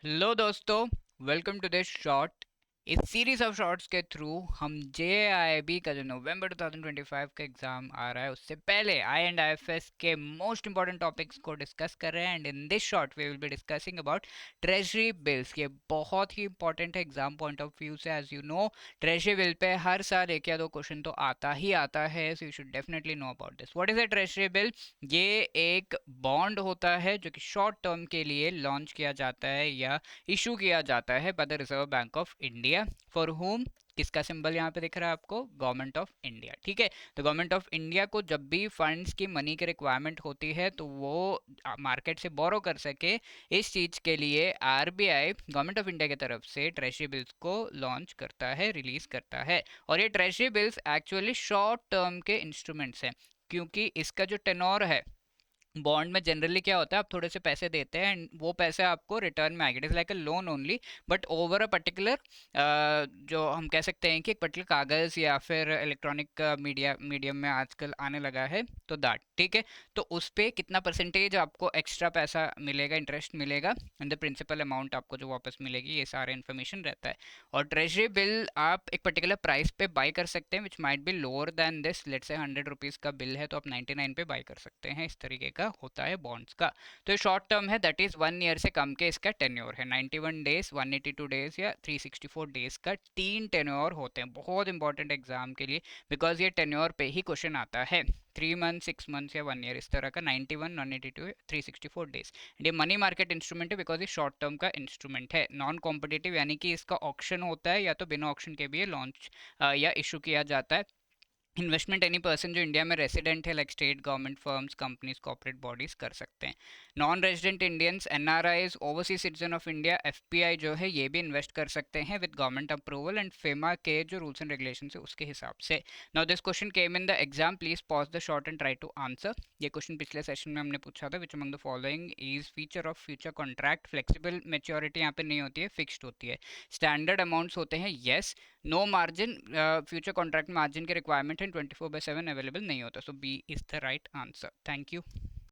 Hello दोस्तों, welcome to this short. इस series of shorts के थ्रू हम जेआईबी का जो नवंबर 2025 का एग्जाम आ रहा है उससे पहले आई एंड आईएफएस के मोस्ट इंपॉर्टेंट टॉपिक्स को डिस्कस कर रहे हैं। And in this short we will be discussing about treasury bills. ये बहुत ही इंपॉर्टेंट है एग्जाम पॉइंट ऑफ व्यू से। As you know, treasury bill पे हर साल एक या दो क्वेश्चन तो आता ही आता है, so you should definitely know about this. What is a treasury bill? ये एक बॉन्ड होता है जो कि शॉर्ट टर्म के लिए लॉन्च किया जाता है या इशू किया जाता है by the reserve bank of India. For home? किसका सिंबल यहाँ पे दिख रहा है आपको? Government of India. ठीक है, तो गवर्नमेंट ऑफ इंडिया को जब भी फंड्स की मनी की रिक्वायरमेंट होती है तो वो मार्केट से बोरो कर सके, इस चीज के लिए आरबीआई गवर्नमेंट ऑफ इंडिया की तरफ से ट्रेजरी बिल्स को लॉन्च करता है, रिलीज करता है। और ये treasury bills actually short term के इंस्ट्रूमेंट्स हैं, क्योंकि इसका जो टेनोर है, बॉन्ड में जनरली क्या होता है, आप थोड़े से पैसे देते हैं एंड वो पैसे आपको रिटर्न में आएंगे। It is like a loan only, but over a particular, जो हम कह सकते हैं कि एक पर्टिकुलर कागज या फिर इलेक्ट्रॉनिक मीडियम में आजकल आने लगा है, तो दैट ठीक है। तो उस पे कितना परसेंटेज आपको एक्स्ट्रा पैसा मिलेगा, इंटरेस्ट मिलेगा, एंड द प्रिंसिपल अमाउंट आपको जो वापस मिलेगी, ये सारा इन्फॉर्मेशन रहता है। और ट्रेजरी बिल आप एक पर्टिकुलर प्राइस पे बाय कर सकते हैं, which might be lower than this. Let's say 100 rupees का बिल है तो आप 99 पे बाय कर सकते हैं। इस तरीके का होता है बॉन्ड्स का। तो ये शॉर्ट टर्म है, दैट इज 1 ईयर से कम के इसका टेन्योर है। 91 डेज, 182 डेज या 364 डेज का तीन टेन्योर होते हैं। बहुत इंपॉर्टेंट एग्जाम के लिए, बिकॉज ये टेन्योर पे ही क्वेश्चन आता है। 3 मंथ, 6 मंथ्स या 1 ईयर, इस तरह का 91, 182, 364 डेज। ये मनी मार्केट इंस्ट्रूमेंट है बिकॉज ये शॉर्ट टर्म का इंस्ट्रूमेंट है। नॉन कॉम्पिटिटिव यानी कि इसका ऑक्शन होता है या तो बिना ऑक्शन के भी ये लॉन्च या इशू किया जाता है। इन्वेस्टमेंट एनी पर्सन जो इंडिया में रेसिडेंट है, like state government firms, companies, corporate bodies कर सकते हैं। Non resident Indians, NRIs, overseas citizen of India, FPI जो है, ये भी इन्वेस्ट कर सकते हैं with government approval and FEMA के जो रूल्स एंड रेगुलेशन है उसके हिसाब से। Now this question came in the exam, please pause the short and try to answer. ये क्वेश्चन पिछले सेशन में हमने पूछा था, which among the following is feature of future contract? Flexible maturity यहाँ पे नहीं होती है, फिक्स्ड होती है। स्टैंडर्ड अमाउंट्स होते हैं, yes. No margin, future contract margin के रिक्वायरमेंट है, 24/7 अवेलेबल नहीं होता। So B is the right answer. Thank you.